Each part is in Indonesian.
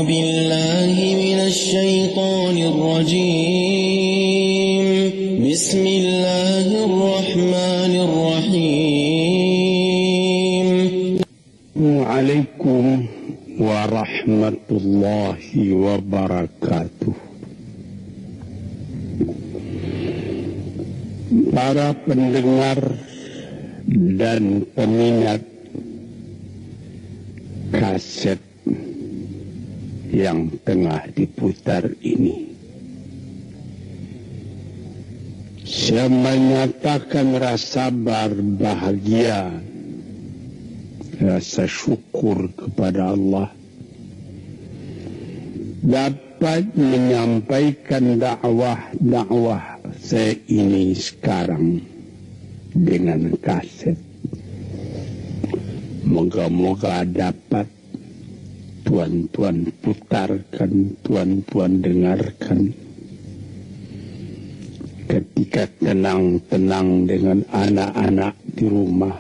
بالله من الشيطان الرجيم بسم الله الرحمن الرحيم وعليكم ورحمة الله وبركاته. Para pendengar dan peminat kaset yang tengah diputar ini, saya menyatakan rasa berbahagia, rasa syukur kepada Allah dapat menyampaikan dakwah saya ini sekarang dengan kaset. Moga-moga dapat tuan-tuan putarkan, tuan-tuan dengarkan ketika tenang-tenang dengan anak-anak di rumah,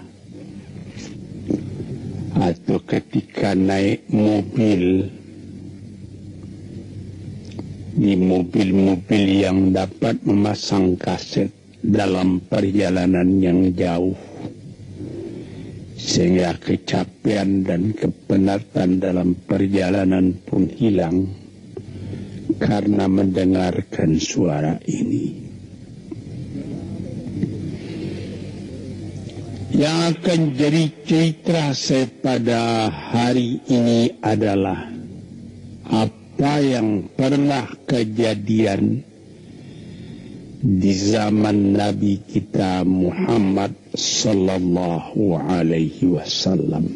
atau ketika naik mobil, di mobil-mobil yang dapat memasang kaset dalam perjalanan yang jauh, sehingga kecapean dan kepenatan dalam perjalanan pun hilang karena mendengarkan suara ini. Yang akan jadi cerita saya pada hari ini adalah apa yang pernah kejadian di zaman Nabi kita Muhammad sallallahu alaihi wasallam.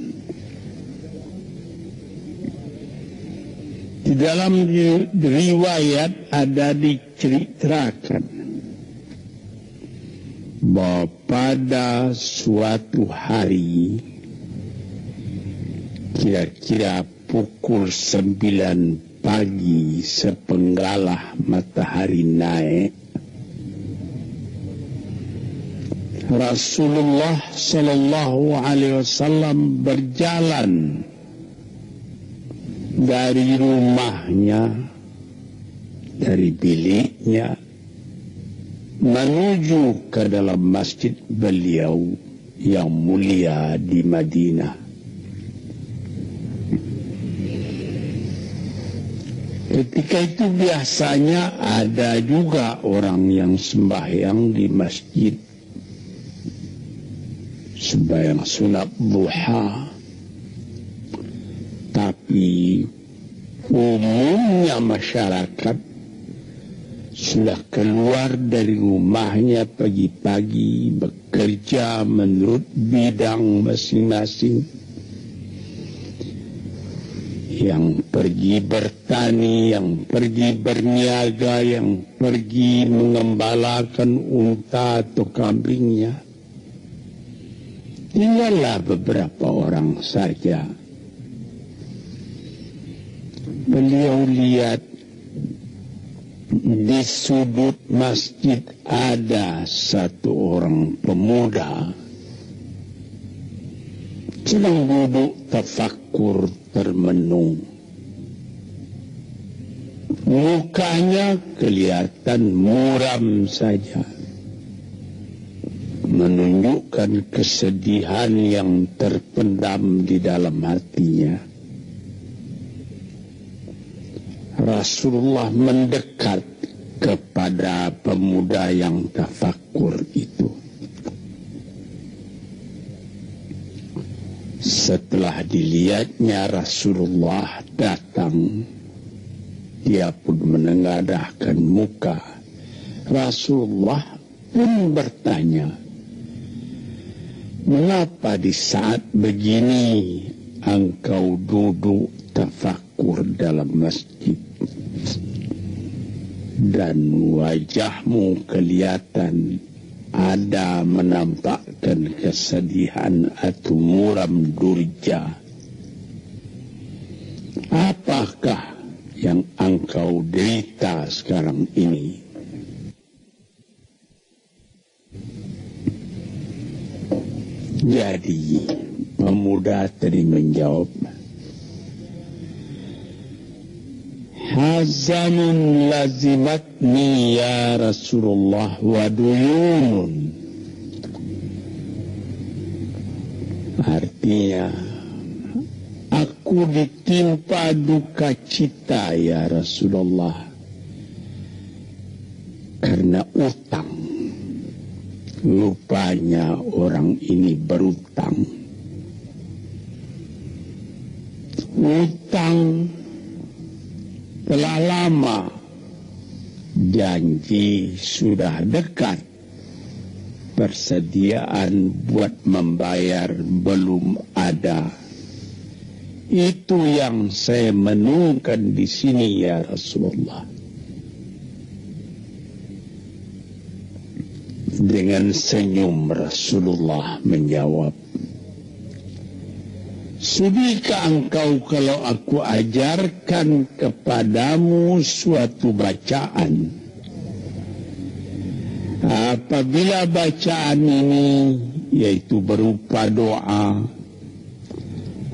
Di dalam riwayat ada diceritakan bahwa pada suatu hari, kira-kira pukul 9 pagi sepenggalah matahari naik, Rasulullah sallallahu alaihi wasallam berjalan dari rumahnya, dari biliknya, menuju ke dalam masjid beliau yang mulia di Madinah. Ketika itu biasanya ada juga orang yang sembahyang di masjid, sembahyang sunat duha. Tapi umumnya masyarakat sudah keluar dari rumahnya pagi-pagi, bekerja menurut bidang masing-masing. Yang pergi bertani, yang pergi berniaga, yang pergi mengembalakan unta atau kambingnya. Tinggallah beberapa orang saja. Beliau lihat di sudut masjid ada satu orang pemuda sedang duduk tafakkur termenung. Mukanya kelihatan muram saja, menunjukkan kesedihan yang terpendam di dalam hatinya. Rasulullah mendekat kepada pemuda yang tafakkur itu. Setelah dilihatnya Rasulullah datang, dia pun menengadahkan muka. Rasulullah pun bertanya, "Mengapa di saat begini engkau duduk tafakkur dalam masjid dan wajahmu kelihatan ada menampakkan kesedihan atau muram durja? Apakah yang engkau derita sekarang ini?" Jadi pemuda tadi menjawab, hazanun lazimatni ya Rasulullah wa duyunun. Artinya, aku ditimpa duka cita ya Rasulullah karena utang. Rupanya orang ini berutang. Utang telah lama, janji sudah dekat, persediaan buat membayar belum ada. Itu yang saya menemukan di sini ya Rasulullah. Dengan senyum Rasulullah menjawab, sudikah engkau kalau aku ajarkan kepadamu suatu bacaan? Apabila bacaan ini, yaitu berupa doa,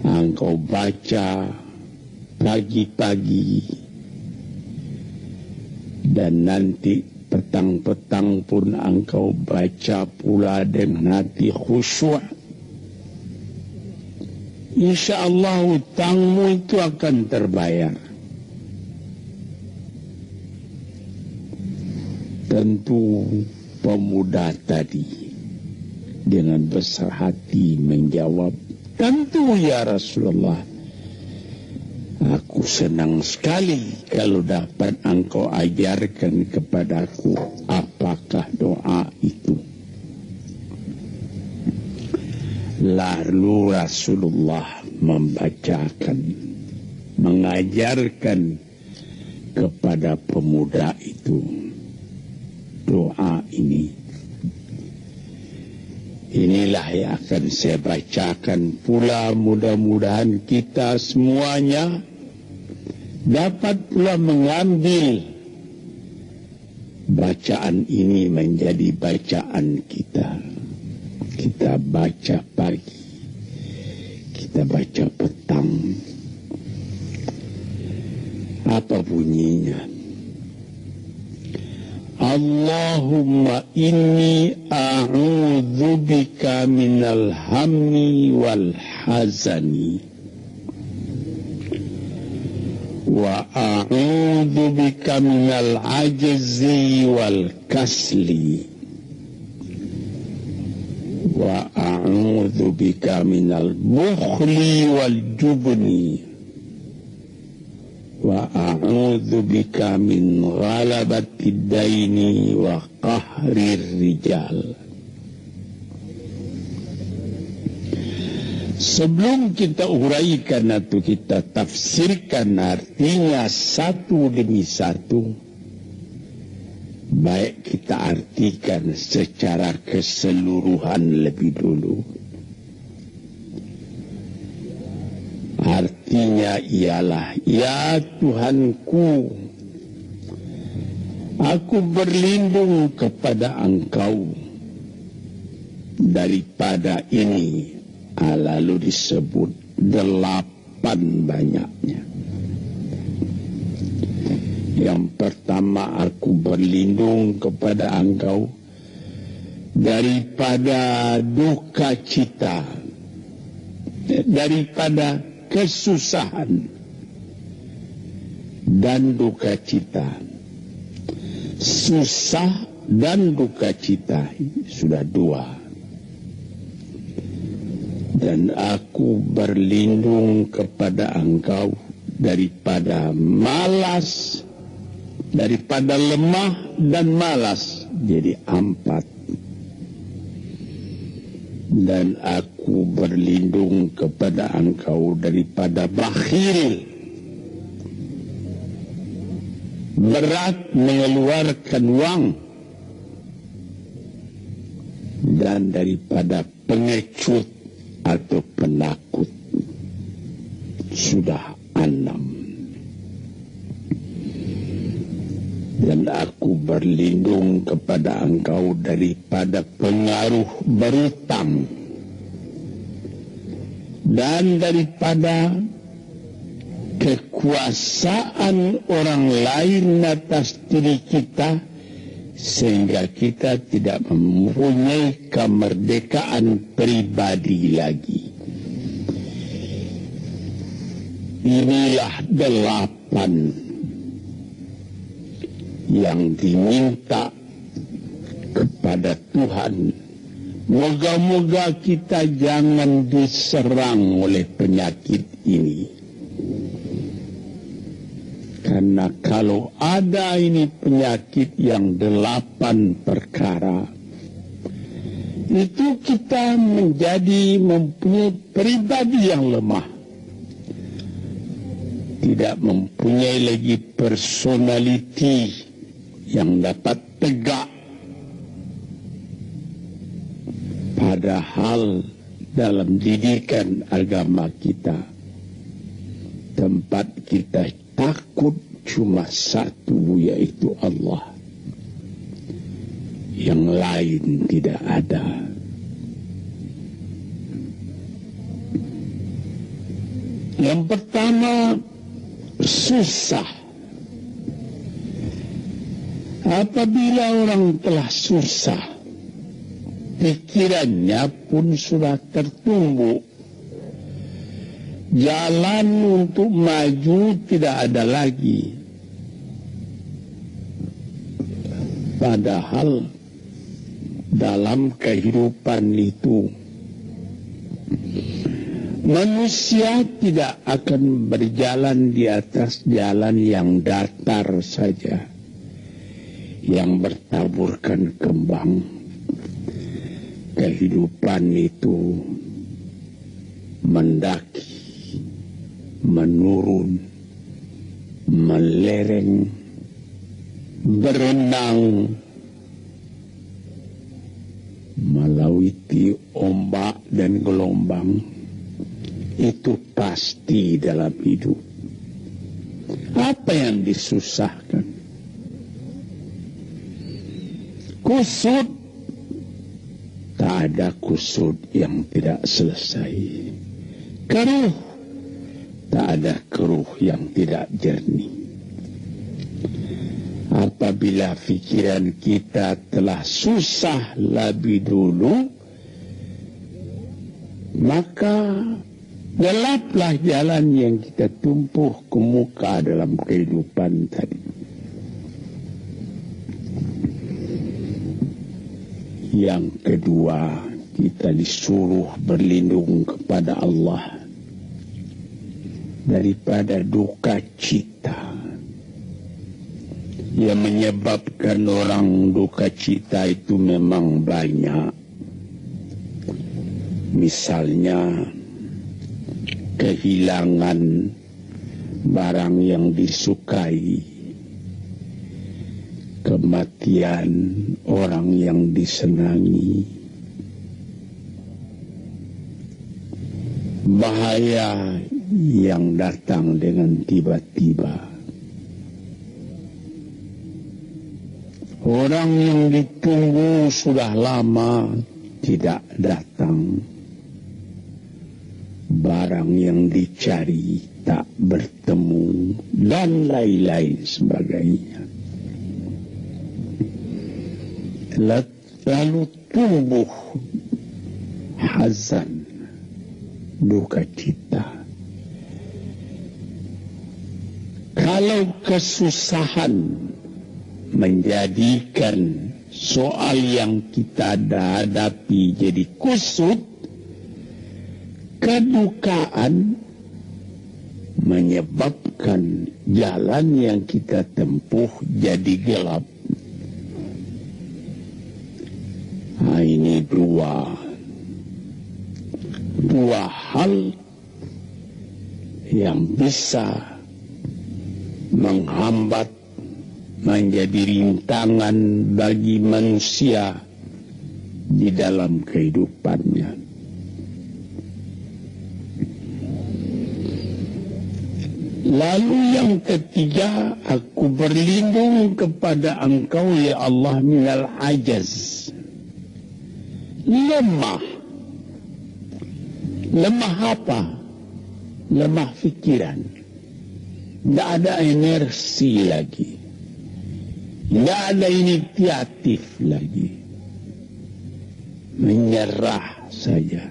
engkau baca pagi-pagi, dan nanti petang-petang pun engkau baca pula dengan hati khusyuk, insya Allah hutangmu itu akan terbayar. Tentu pemuda tadi dengan besar hati menjawab, tentu ya Rasulullah, aku senang sekali kalau dapat engkau ajarkan kepadaku apakah doa itu. Lalu Rasulullah mengajarkan kepada pemuda itu doa ini. Inilah yang akan saya bacakan pula, mudah-mudahan kita semuanya dapat pula mengambil bacaan ini menjadi bacaan kita. Kita baca pagi, kita baca petang. Apa bunyinya? Allahumma inni a'udzu bika minal hammi wal hazani wa a'udzu bika minal ajzi wal kasli wa a'udzu bika minal bukhli wal jubni wa a'udzu bika min ghalabatid daini wa qahrir rijal. Sebelum kita uraikan atau kita tafsirkan artinya satu demi satu, baik kita artikan secara keseluruhan lebih dulu. Artinya ialah, ya Tuhanku, aku berlindung kepada Engkau daripada ini. Lalu disebut 8 banyaknya. Yang pertama, aku berlindung kepada Engkau daripada duka cita, daripada kesusahan dan duka cita. Susah dan duka cita sudah 2. Dan aku berlindung kepada Engkau daripada malas, daripada lemah dan malas, jadi 4. Dan aku berlindung kepada Engkau daripada bakhil, berat mengeluarkan uang, dan daripada pengecut atau penakut, sudah 6. Dan aku berlindung kepada Engkau daripada pengaruh berutang, dan daripada kekuasaan orang lain atas diri kita, sehingga kita tidak mempunyai kemerdekaan pribadi lagi. Inilah 8 yang diminta kepada Tuhan. Moga-moga kita jangan diserang oleh penyakit ini. Karena kalau ada ini penyakit yang 8 perkara, itu kita menjadi mempunyai pribadi yang lemah. Tidak mempunyai lagi personality yang dapat tegak. Padahal dalam didikan agama kita, tempat kita takut cuma satu, yaitu Allah. Yang lain tidak ada. Yang pertama, susah. Apabila orang telah susah, pikirannya pun sudah tertumbuk. Jalan untuk maju tidak ada lagi. Padahal dalam kehidupan itu, manusia tidak akan berjalan di atas jalan yang datar saja, yang bertaburkan kembang. Kehidupan itu mendaki, menurun, melereng, berenang, melawiti ombak dan gelombang. Itu pasti dalam hidup. Apa yang disusahkan? Kusut. Tak ada kusut yang tidak selesai. Keruh. Tak ada keruh yang tidak jernih. Apabila pikiran kita telah susah lebih dulu, maka gelaplah jalan yang kita tumpuh ke muka dalam kehidupan tadi. Yang kedua, kita disuruh berlindung kepada Allah daripada duka cita yang menyebabkan orang duka cita itu memang banyak. Misalnya kehilangan barang yang disukai, kematian orang yang disenangi, bahaya yang datang dengan tiba-tiba, orang yang ditunggu sudah lama tidak datang, barang yang dicari tak bertemu, dan lain-lain sebagainya. Lalu tumbuh hazan, duka cita. Kalau kesusahan menjadikan soal yang kita hadapi jadi kusut, kedukaan menyebabkan jalan yang kita tempuh jadi gelap. Nah, ini dua hal yang bisa menghambat, menjadi rintangan bagi manusia di dalam kehidupannya. Lalu yang ketiga, aku berlindung kepada Engkau ya Allah minal ajaz. Lemah. Lemah apa? Lemah fikiran. Tidak ada energi lagi. Tidak ada inisiatif lagi. Menyerah saja.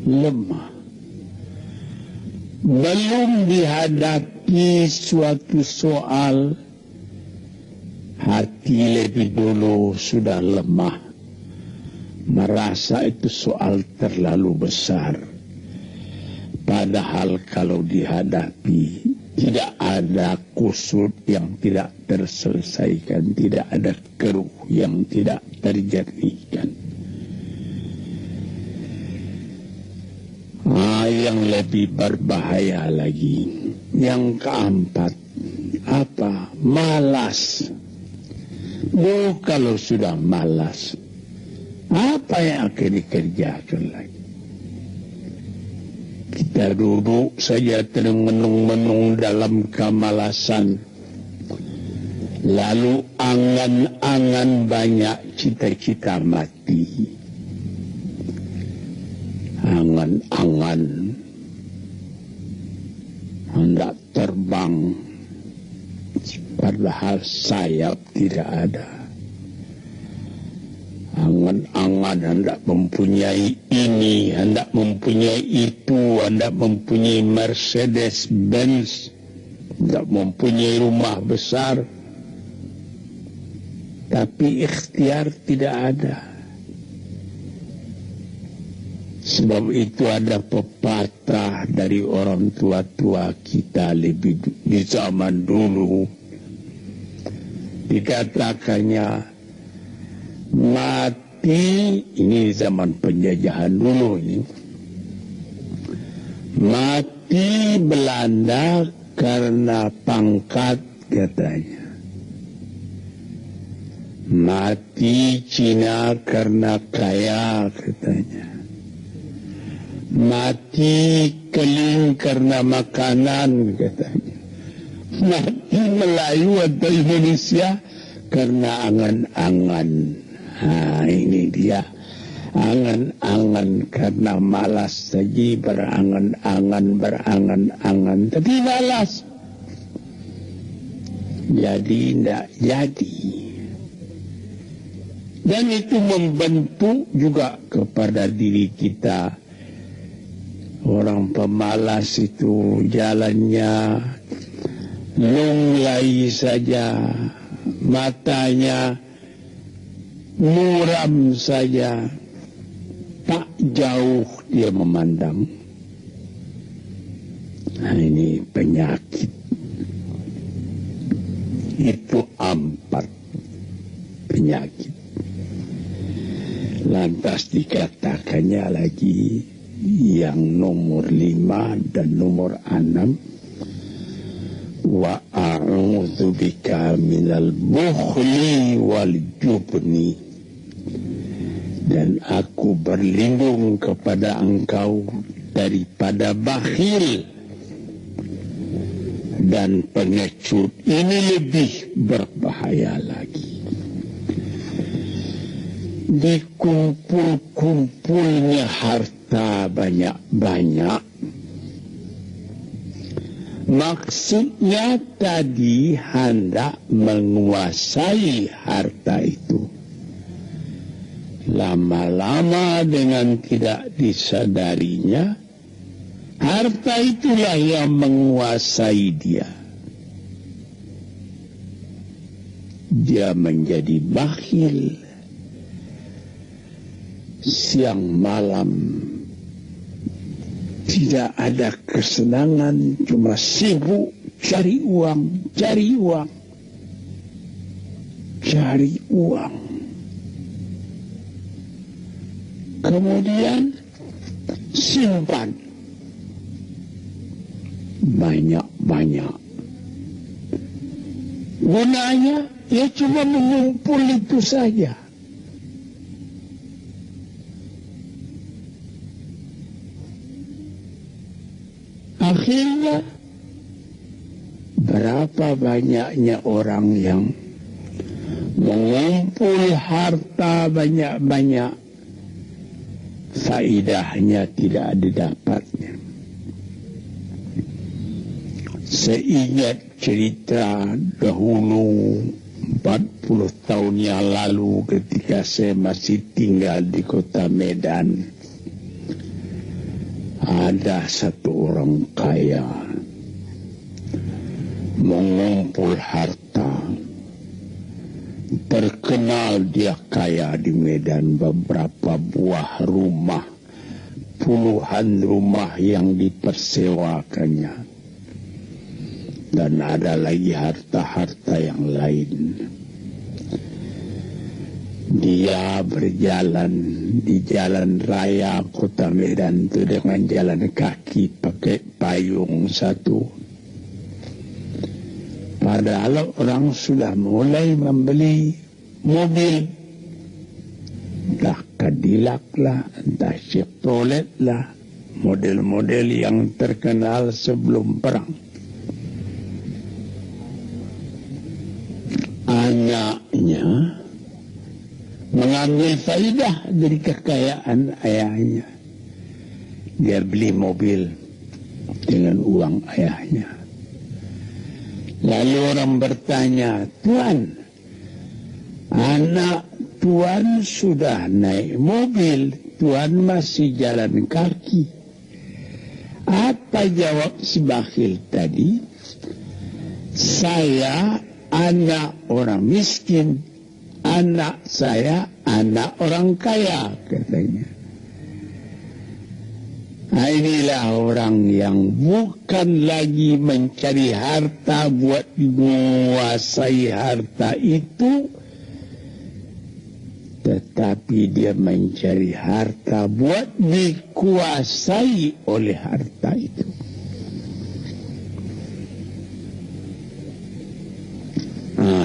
Lemah. Belum dihadapi suatu soal, hati lebih dulu sudah lemah. Merasa itu soal terlalu besar. Padahal kalau dihadapi, tidak ada kusut yang tidak terselesaikan, tidak ada keruh yang tidak terjernihkan. Yang lebih berbahaya lagi, yang keempat, apa? Malas. Kalau sudah malas, apa yang akan dikerjakan lagi? Kita duduk saja termenung-menung dalam kemalasan. Lalu angan-angan banyak, cita-cita mati. Angan-angan hendak terbang, padahal sayap tidak ada. Angan-angan hendak mempunyai ini, hendak mempunyai itu, hendak mempunyai Mercedes-Benz, hendak mempunyai rumah besar, tapi ikhtiar tidak ada. Sebab itu ada pepatah dari orang tua-tua kita lebih di zaman dulu. Dikatakannya, mati, ini zaman penjajahan dulu ini. Mati Belanda karena pangkat, katanya. Mati Cina karena kaya, katanya. Mati Keling karena makanan, katanya. Mati Melayu atau Indonesia karena angan-angan. Ini dia. Angan-angan karena malas saja, berangan-angan, tapi malas. Jadi tidak jadi. Dan itu membentuk juga kepada diri kita. Orang pemalas itu jalannya lunglai saja, matanya muram saja, tak jauh dia memandang. Nah, ini penyakit. Itu 4 penyakit. Lantas dikatakannya lagi yang nomor 5 dan nomor 6, wa a'udzubika minal bukhli wal jubni, dan aku berlindung kepada engkau daripada bakhil dan pengecut. Ini lebih berbahaya lagi. Dikumpul-kumpulnya harta banyak-banyak, maksudnya tadi hendak menguasai harta itu. Lama-lama dengan tidak disadarinya, harta itulah yang menguasai dia. Dia menjadi bakhil. Siang malam tidak ada kesenangan, cuma sibuk cari uang, cari uang, cari uang. Kemudian simpan banyak-banyak. Gunanya ya cuma mengumpul itu saja. Akhirnya berapa banyaknya orang yang mengumpul harta banyak-banyak, faidahnya tidak didapatnya. Seingat cerita dahulu 40 tahun yang lalu ketika saya masih tinggal di kota Medan, ada satu orang kaya mengumpul harta. Terkenal dia kaya di Medan, beberapa buah rumah, puluhan rumah yang dipersewakannya. Dan ada lagi harta-harta yang lain. Dia berjalan di jalan raya kota Medan itu dengan jalan kaki pakai payung satu. Padahal orang sudah mulai membeli mobil. Entah Cadillac lah, entah Chevrolet lah. Model-model yang terkenal sebelum perang. Anaknya mengambil faidah dari kekayaan ayahnya. Dia beli mobil dengan uang ayahnya. Lalu orang bertanya, "Tuan, anak Tuan sudah naik mobil, Tuan masih jalan kaki." Apa jawab si bakhil tadi? "Saya anak orang miskin, anak saya anak orang kaya," katanya. Nah, inilah orang yang bukan lagi mencari harta buat menguasai harta itu, tetapi dia mencari harta buat dikuasai oleh harta itu.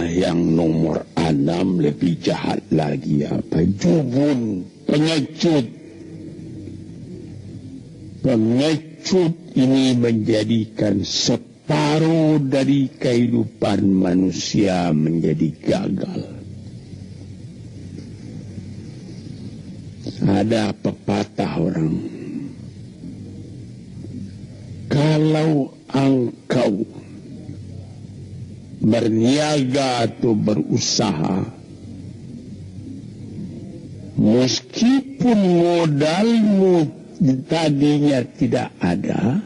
Yang nomor 6 lebih jahat lagi, apa? Jubun, pengecut. Pengecut ini menjadikan separuh dari kehidupan manusia menjadi gagal. Ada pepatah orang, kalau engkau berniaga atau berusaha, meskipun modalmu tadinya tidak ada,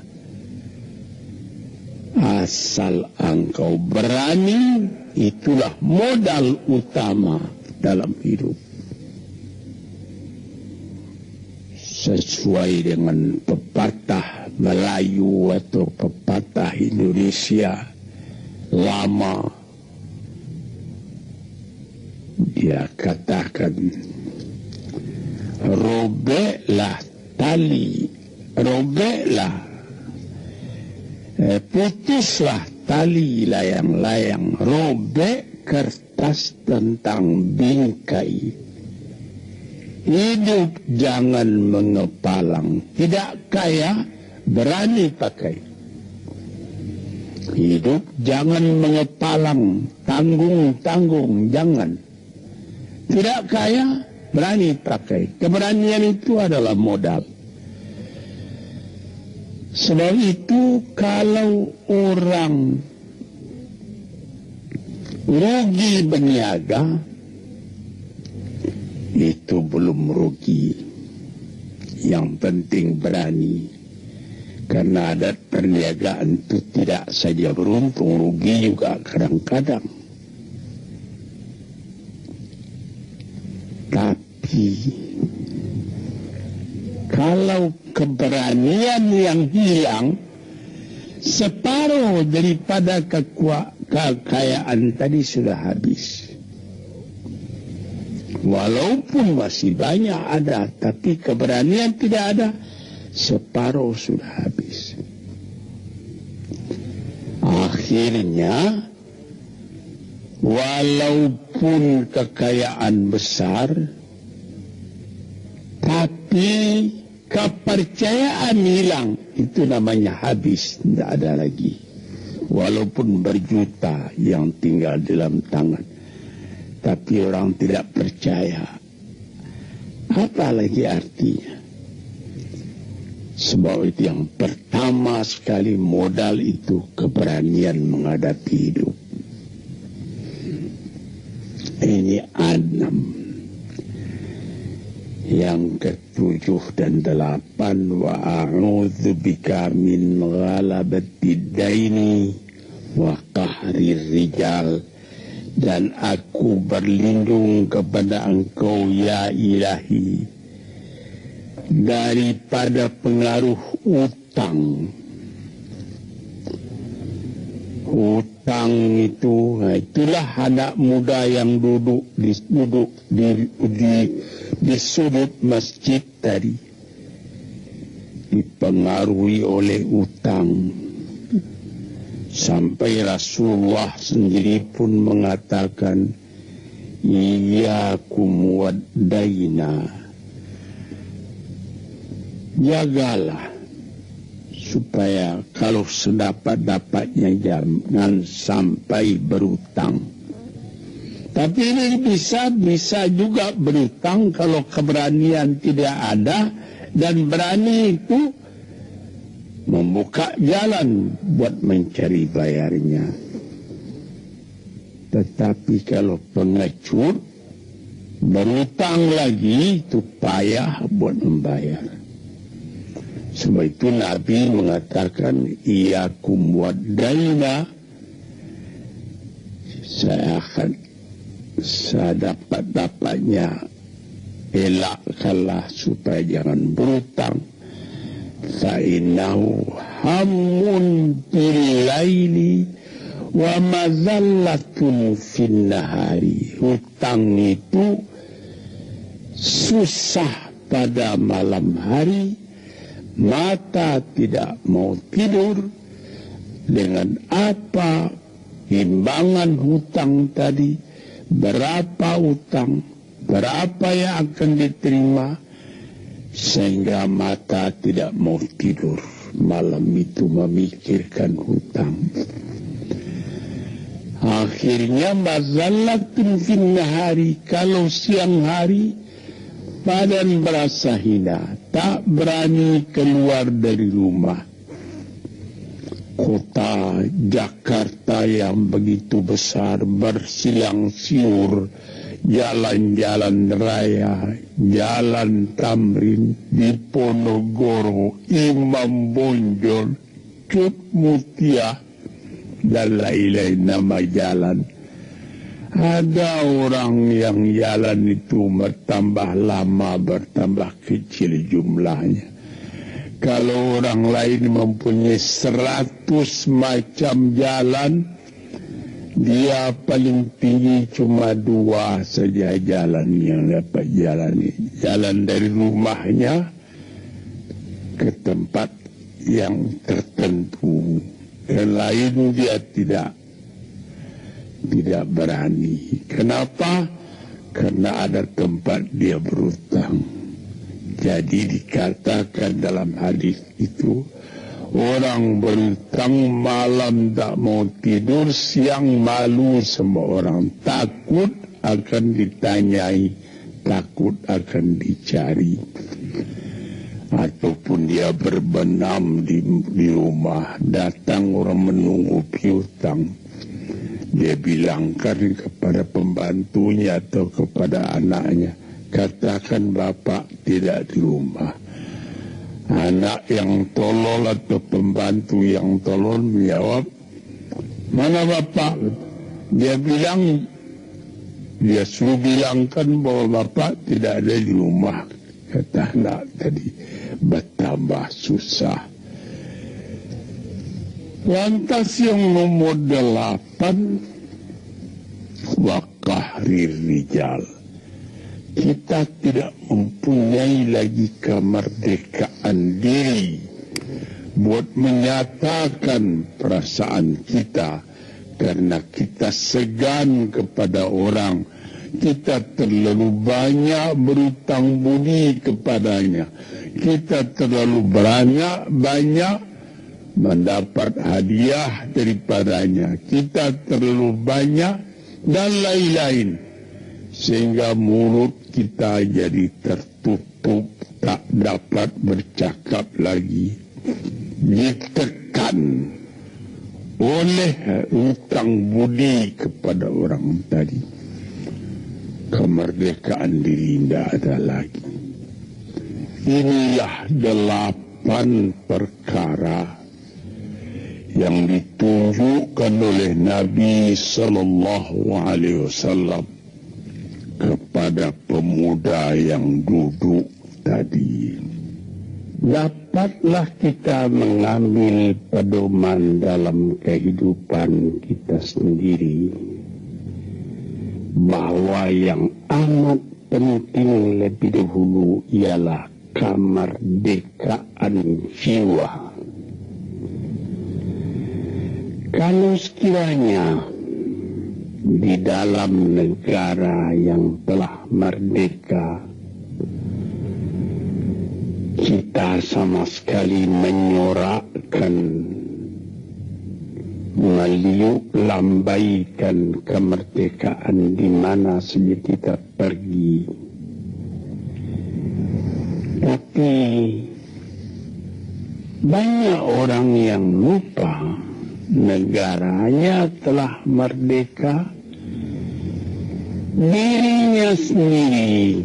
asal engkau berani, itulah modal utama dalam hidup. Sesuai dengan pepatah Melayu atau pepatah Indonesia lama, dia katakan, robeklah tali, robeklah, putuslah tali layang-layang, robek kertas tentang bingkai. Hidup jangan mengepalang, tidak kaya berani pakai. Hidup jangan mengepalang, tanggung-tanggung, jangan. Tidak kaya, berani pakai. Keberanian itu adalah modal. Sebab itu kalau orang rugi berniaga, itu belum rugi. Yang penting berani. Karena adat perniagaan itu tidak saja beruntung, rugi juga kadang-kadang. Tapi kalau keberanian yang hilang, separuh daripada kekayaan tadi sudah habis. Walaupun masih banyak ada, tapi keberanian tidak ada, separuh sudah habis. Akhirnya, walaupun kekayaan besar, tapi kepercayaan hilang. Itu namanya habis, tidak ada lagi. Walaupun berjuta yang tinggal dalam tangan, tapi orang tidak percaya. Apa lagi artinya? Sebab itu yang pertama sekali modal itu keberanian menghadapi hidup. Ini 6. Yang ke-7 dan 8, wa a'udzubika min ghalabatid daini wa qahrir rijal, dan aku berlindung kepada Engkau ya Ilahi daripada pengaruh utang. Utang itu, itulah anak muda yang duduk di sudut masjid tadi, dipengaruhi oleh utang. Sampai Rasulullah sendiri pun mengatakan, iyyakum wad-daina, jagalah supaya kalau sedapat-dapatnya jangan sampai berutang. Tapi ini bisa juga berutang kalau keberanian tidak ada, dan berani itu membuka jalan buat mencari bayarnya. Tetapi kalau pengecut berutang lagi, itu payah buat membayar. Sebab itu Nabi mengatakan, iyyakum wad-daina, saya akan sedapat-dapatnya elakkanlah supaya jangan berutang. Fa'innahu hammun bil laili wa mazallatun fin nahari. Hutang itu susah pada malam hari, mata tidak mau tidur. Dengan apa timbangan hutang tadi, berapa hutang, berapa yang akan diterima, sehingga mata tidak mau tidur malam itu memikirkan hutang. Akhirnya mazallatun fin nahari, kalau siang hari badan berasa hina, tak berani keluar dari rumah. Kota Jakarta yang begitu besar, bersilang siur, jalan-jalan raya, jalan Tamrin, Diponegoro, Imam Bonjol, Cut Mutia, dan lain-lain nama jalan. Ada orang yang jalan itu bertambah lama, bertambah kecil jumlahnya. Kalau orang lain mempunyai 100 macam jalan, dia paling tinggi cuma 2 saja jalan yang dapat jalani. Jalan dari rumahnya ke tempat yang tertentu. Yang lain dia tidak berani. Kenapa? Karena ada tempat dia berutang. Jadi dikatakan dalam hadis itu, orang berutang malam tak mau tidur, siang malu semua orang. Takut akan ditanyai, takut akan dicari. Ataupun dia berbenam di rumah, datang orang menunggu piutang. Dia bilangkan kepada pembantunya atau kepada anaknya, katakan bapak tidak di rumah. Anak yang tolol atau pembantu yang tolol menjawab, mana bapak? Dia bilang, dia suruh bilangkan bahwa bapak tidak ada di rumah. Kata anak tadi, bertambah susah. Lantas yang nomor 8, wa qahrir rijal. Kita tidak mempunyai lagi kemerdekaan diri buat menyatakan perasaan kita, karena kita segan kepada orang. Kita terlalu banyak berutang budi kepadanya. Kita terlalu banyak mendapat hadiah daripadanya. Kita terlalu banyak dan lain-lain. Sehingga mulut kita jadi tertutup, tak dapat bercakap lagi, ditekan oleh hutang budi kepada orang tadi. Kemerdekaan diri tidak ada lagi. Inilah 8 perkara yang ditunjukkan oleh Nabi Sallallahu Alaihi Wasallam kepada pemuda yang duduk tadi. Dapatlah kita mengambil pedoman dalam kehidupan kita sendiri, bahwa yang amat penting lebih dahulu ialah kemerdekaan jiwa. Kalau sekiranya di dalam negara yang telah merdeka kita sama sekali menyorakkan, meliuk lambaikan kemerdekaan di mana saja kita pergi, tapi banyak orang yang lupa negaranya telah merdeka, dirinya sendiri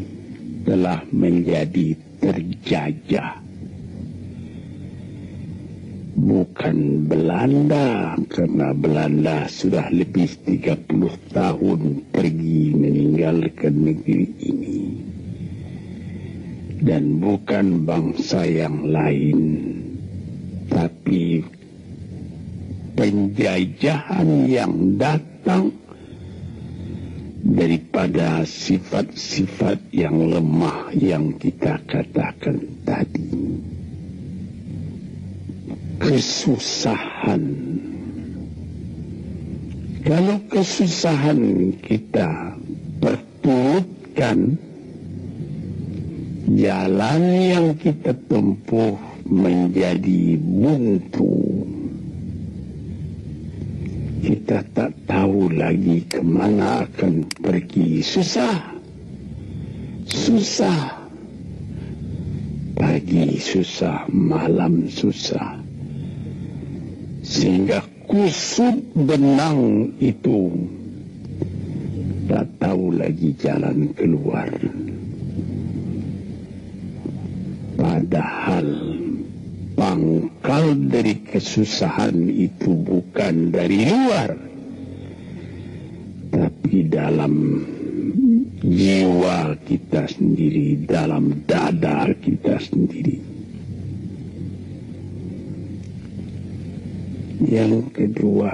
telah menjadi terjajah. Bukan Belanda, karena Belanda sudah lebih 30 tahun pergi meninggalkan negeri ini. Dan bukan bangsa yang lain, tapi penjajahan yang datang daripada sifat-sifat yang lemah yang kita katakan tadi. Kesusahan. Kalau kesusahan kita perturutkan, jalan yang kita tempuh menjadi buntu. Kita tak tahu lagi kemana akan pergi. Susah. Pagi susah, malam susah. Sehingga kusut benang itu tak tahu lagi jalan keluar. Padahal pangkal dari kesusahan itu bukan dari luar, tapi dalam jiwa kita sendiri, dalam dada kita sendiri. Yang kedua,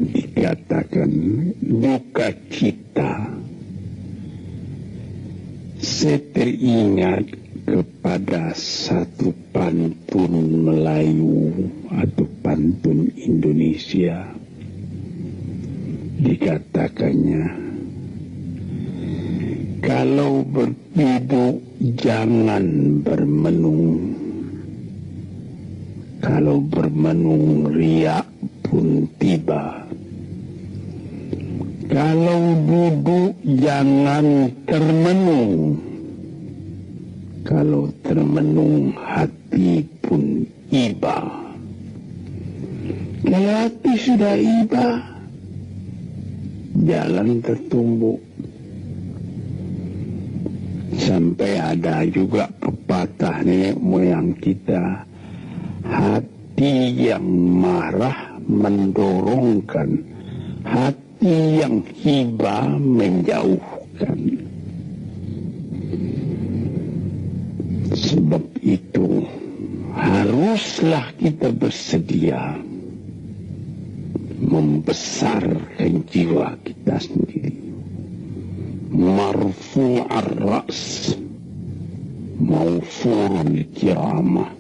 dikatakan duka cita. Saya teringat kepada satu pantun Melayu atau pantun Indonesia. Dikatakannya, kalau berpiduk jangan bermenung, kalau bermenung riak pun tiba, kalau duduk jangan termenung, kalau termenung hati pun iba. Kalau hati sudah iba, jalan tertumbuk. Sampai ada juga pepatah nenek moyang kita, hati yang marah mendorongkan, hati yang hibah menjauhkan. Sebab itu haruslah kita bersedia membesarkan jiwa kita sendiri. Marfu'ar ra's, mawfurul kiramah.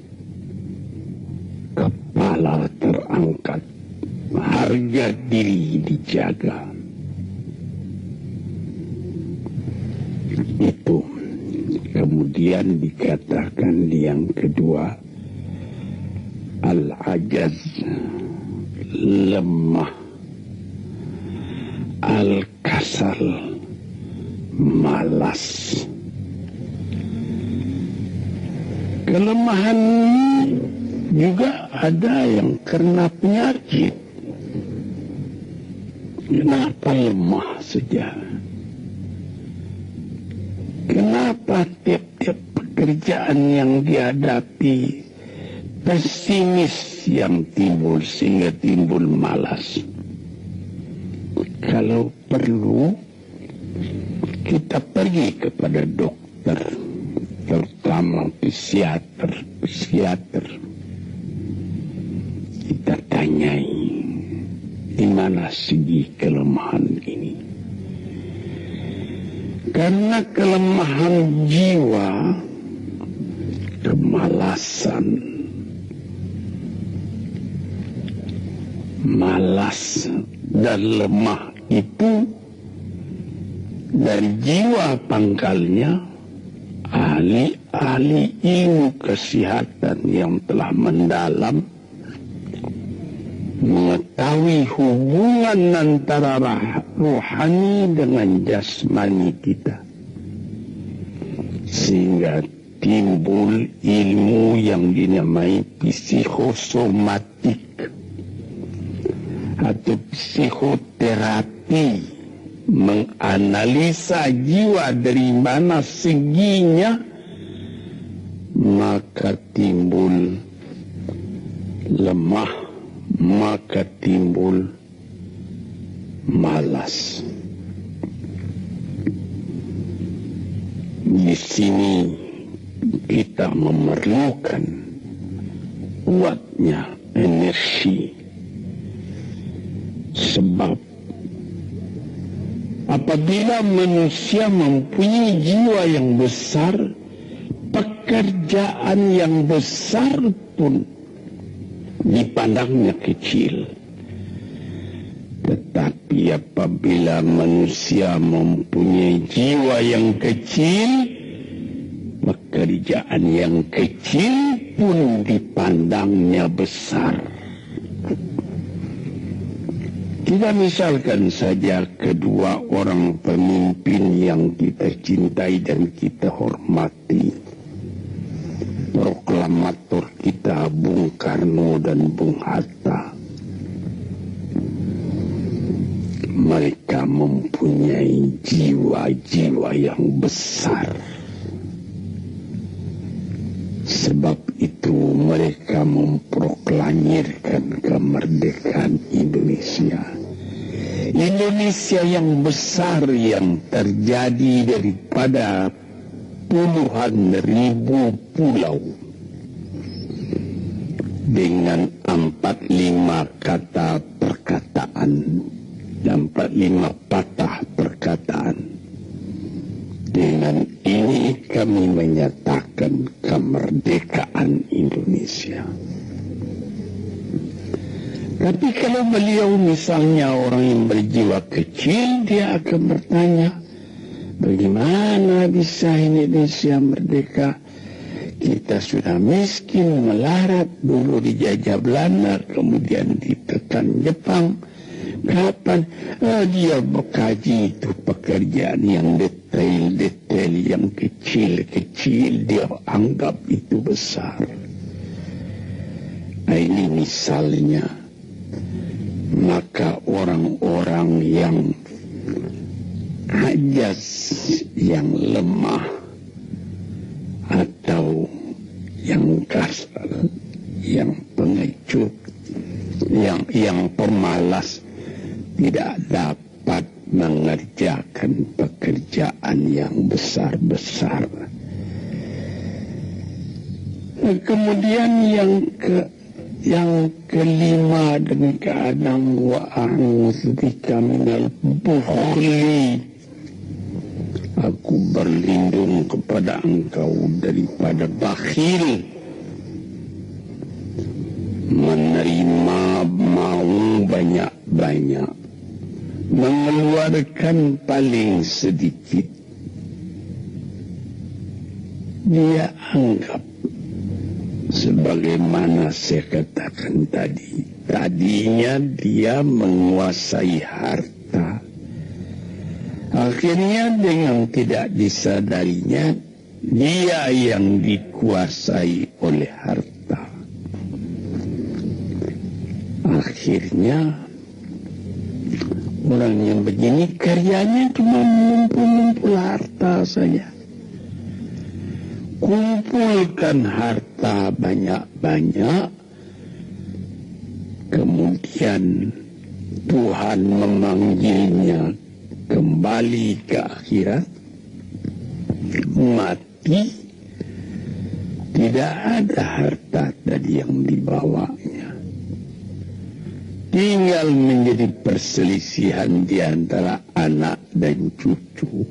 Kepala terangkat, harga diri dijaga. Itu. Kemudian dikatakan yang kedua, al-ajaz, lemah, al-kasal, malas. Kelemahan juga ada yang karena penyakit. Kenapa lemah saja? Kenapa tiap-tiap pekerjaan yang dihadapi pesimis yang timbul sehingga timbul malas? Kalau perlu kita pergi kepada dokter, terutama psikiater. Kita tanyai di mana segi kelemahan ini. Karena kelemahan jiwa, kemalasan, malas dan lemah itu dari jiwa pangkalnya, ahli-ahli ilmu kesehatan yang telah mendalam mengetahui hubungan antara rohani dengan jasmani kita, sehingga timbul ilmu yang dinamai psikosomatik atau psikoterapi, menganalisa jiwa dari mana seginya, maka timbul lemah, maka timbul malas. Di sini kita memerlukan kuatnya energi, sebab apabila manusia mempunyai jiwa yang besar, pekerjaan yang besar pun dipandangnya kecil. Tetapi apabila manusia mempunyai jiwa yang kecil, pekerjaan yang kecil pun dipandangnya besar. Kita misalkan saja kedua orang pemimpin yang kita cintai dan kita hormati. Proklamator kita Bung Karno dan Bung Hatta. Mereka mempunyai jiwa-jiwa yang besar. Sebab itu mereka memproklamirkan kemerdekaan Indonesia. Indonesia yang besar yang terjadi daripada puluhan ribu pulau dengan 45 kata perkataan, 45 patah perkataan. Dengan ini kami menyatakan kemerdekaan Indonesia. Tapi kalau beliau misalnya orang yang berjiwa kecil, dia akan bertanya, bagaimana bisa Indonesia merdeka? Kita sudah miskin, melarat, dulu dijajah Belanda, kemudian ditekan Jepang. Kapan? Dia berkaji itu pekerjaan yang detail-detail, yang kecil-kecil, dia anggap itu besar. Nah, ini misalnya. Maka orang-orang yang ajas, yang lemah, atau yang kasar, yang pengecut, yang pemalas, tidak dapat mengerjakan pekerjaan yang besar-besar. Nah, kemudian yang kelima, dan keadaan wa'a'udzubika minal bukhli, aku berlindung kepada engkau daripada bakhil, menerima mau banyak-banyak, mengeluarkan paling sedikit. Dia anggap, sebagaimana saya katakan tadi, tadinya dia menguasai harta. Akhirnya dengan tidak disadarinya, dia yang dikuasai oleh harta. Akhirnya orang yang begini karyanya cuma mengumpul-ngumpul harta saja. Kumpulkan harta banyak-banyak, kemudian Tuhan memanggilnya kembali ke akhirat, mati, tidak ada harta tadi yang dibawanya. Tinggal menjadi perselisihan di antara anak dan cucu.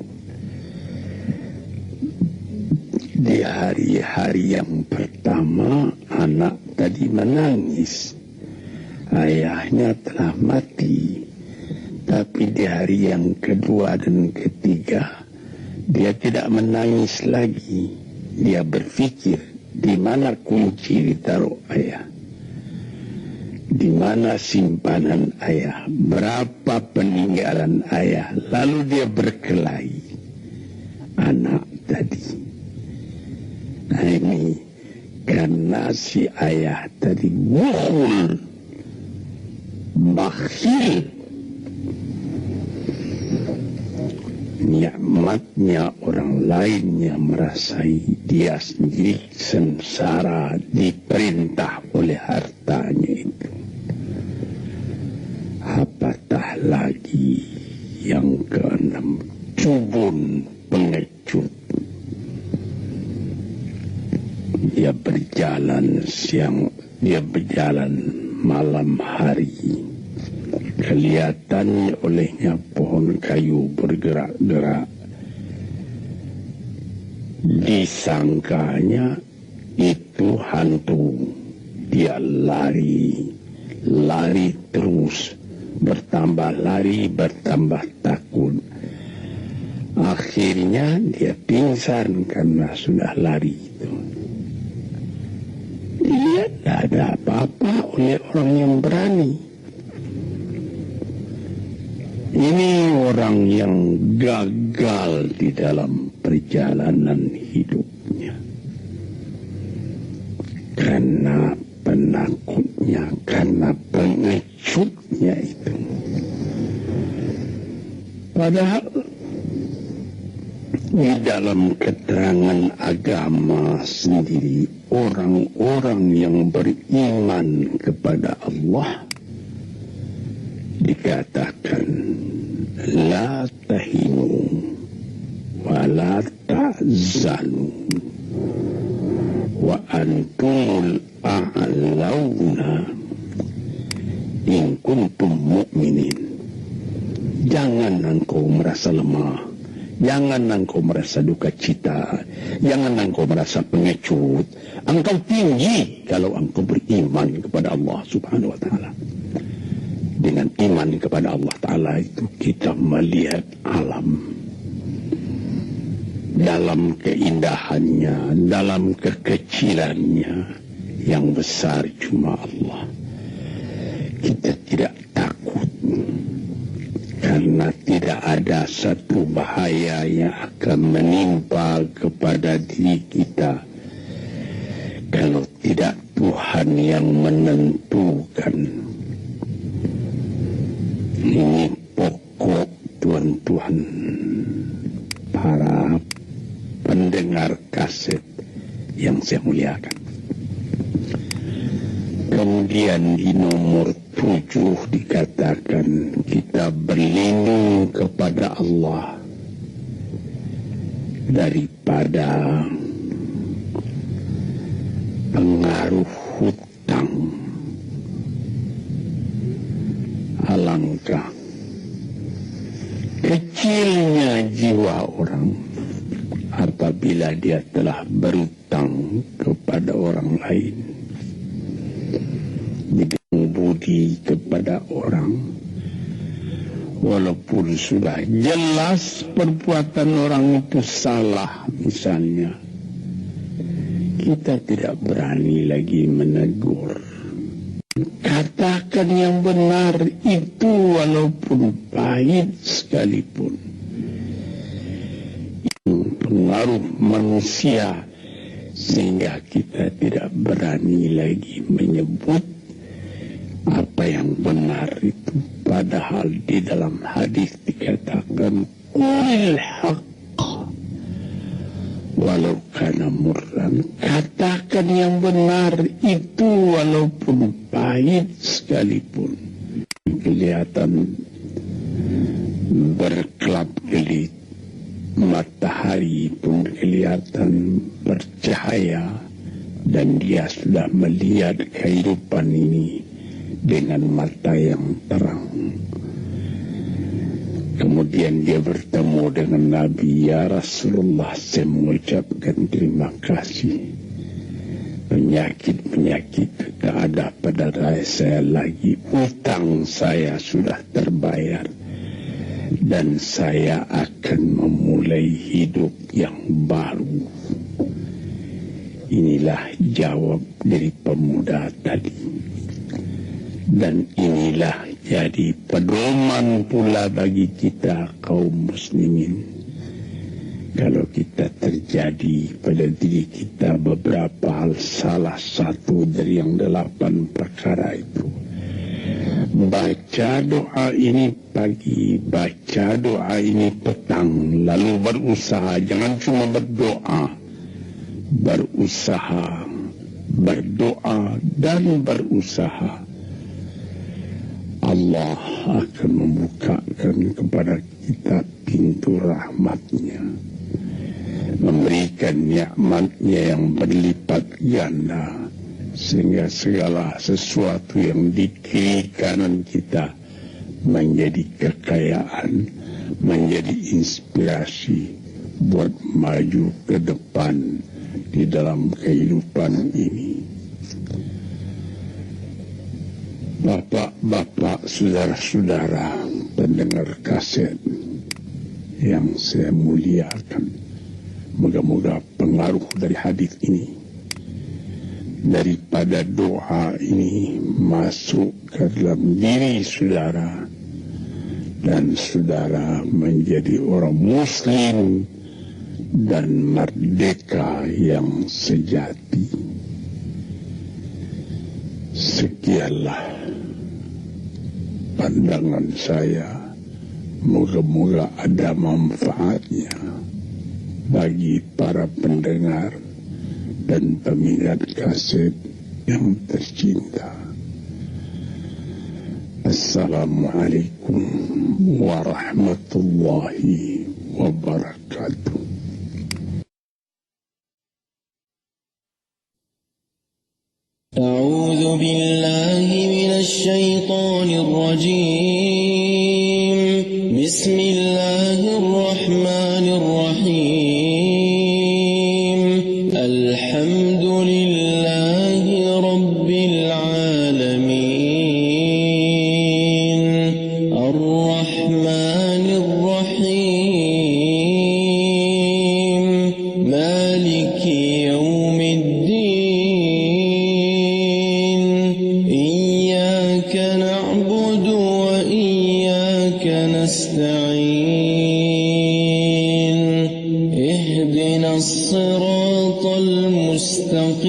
Di hari-hari yang pertama, anak tadi menangis. Ayahnya telah mati. Tapi di hari yang kedua dan ketiga, dia tidak menangis lagi. Dia berpikir, di mana kunci ditaruh ayah? Di mana simpanan ayah? Berapa peninggalan ayah? Lalu dia berkelahi. Anak tadi. Nah ini karena si ayah tadi bukhul, bakhil, nikmatnya orang lain yang merasai, dia sendiri sengsara diperintah oleh hartanya itu. Apatah lagi yang keenam, jubun, pengecut. Dia berjalan siang, dia berjalan malam hari. Kelihatan olehnya pohon kayu bergerak-gerak. Disangkanya itu hantu. Dia lari terus. Bertambah lari, bertambah takut. Akhirnya dia pingsan karena sudah lari itu. Dia tidak ada apa-apa oleh orang yang berani. Ini orang yang gagal di dalam perjalanan hidupnya. Karena penakutnya, karena pengecutnya itu. Padahal di dalam keterangan agama sendiri, orang-orang yang beriman kepada Allah dikatakan la tahinu wa la ta'zanu wa antumul a'launa in kuntum mu'minin. Jangan engkau merasa lemah, jangan engkau merasa duka cita, jangan engkau merasa pengecut. Engkau tinggi kalau engkau beriman kepada Allah Subhanahu wa ta'ala. Dengan iman kepada Allah Ta'ala itu kita melihat alam dalam keindahannya, dalam kekecilannya. Yang besar cuma Allah. Kita tidak takut karena tidak ada satu bahaya yang akan menimpa kepada diri kita kalau tidak Tuhan yang menentukan. Ini pokok tuan-tuan para pendengar kaset yang saya muliakan. Kemudian di nomor 7 dikatakan kita berlindung kepada Allah daripada pengaruh hutang. Alangkah kecilnya jiwa orang apabila dia telah berutang kepada orang lain, dengan budi kepada orang, walaupun sudah jelas perbuatan orang itu salah misalnya, kita tidak berani lagi menegur. Katakan yang benar itu walaupun pahit sekalipun. pengaruh manusia, sehingga kita tidak berani lagi menyebut apa yang benar itu. Padahal di dalam hadis dikatakan qulil haqq walau kana murran, katakan yang benar itu walaupun pahit sekalipun. Kelihatan berkelap-kelip, matahari pun kelihatan bercahaya, dan dia sudah melihat kehidupan ini dengan mata yang terang. Kemudian dia bertemu dengan Nabi. Ya Rasulullah, saya mengucapkan terima kasih. Penyakit tak ada pada saya lagi. Utang saya sudah terbayar, dan saya akan memulai hidup yang baru. Inilah jawab dari pemuda tadi. Dan inilah jadi pedoman pula bagi kita kaum muslimin. Kalau kita terjadi pada diri kita beberapa hal, salah satu dari yang 8 perkara itu, baca doa ini pagi, baca doa ini petang, lalu berusaha, jangan cuma berdoa, berusaha, berdoa dan berusaha. Allah akan membukakan kepada kita pintu rahmatnya, memberikan nikmatnya yang berlipat ganda, sehingga segala sesuatu yang di kiri kanan kita menjadi kekayaan, menjadi inspirasi buat maju ke depan di dalam kehidupan ini. Bapak-bapak, saudara-saudara, pendengar kaset yang saya muliakan, moga-moga pengaruh dari hadis ini, daripada doa ini, masuk ke dalam diri saudara, dan saudara menjadi orang muslim dan merdeka yang sejati. Sekianlah pandangan saya, moga-moga ada manfaatnya bagi para pendengar dan peminat kaset yang tercinta. Assalamualaikum warahmatullahi wabarakatuh. أعوذ بالله من الشيطان الرجيم. بسم الله الرحمن الرحيم. الحمد لله رب العالمين. الرحمن الرحيم. مالك يوم الدين. نستعين. اهدنا الصراط المستقيم.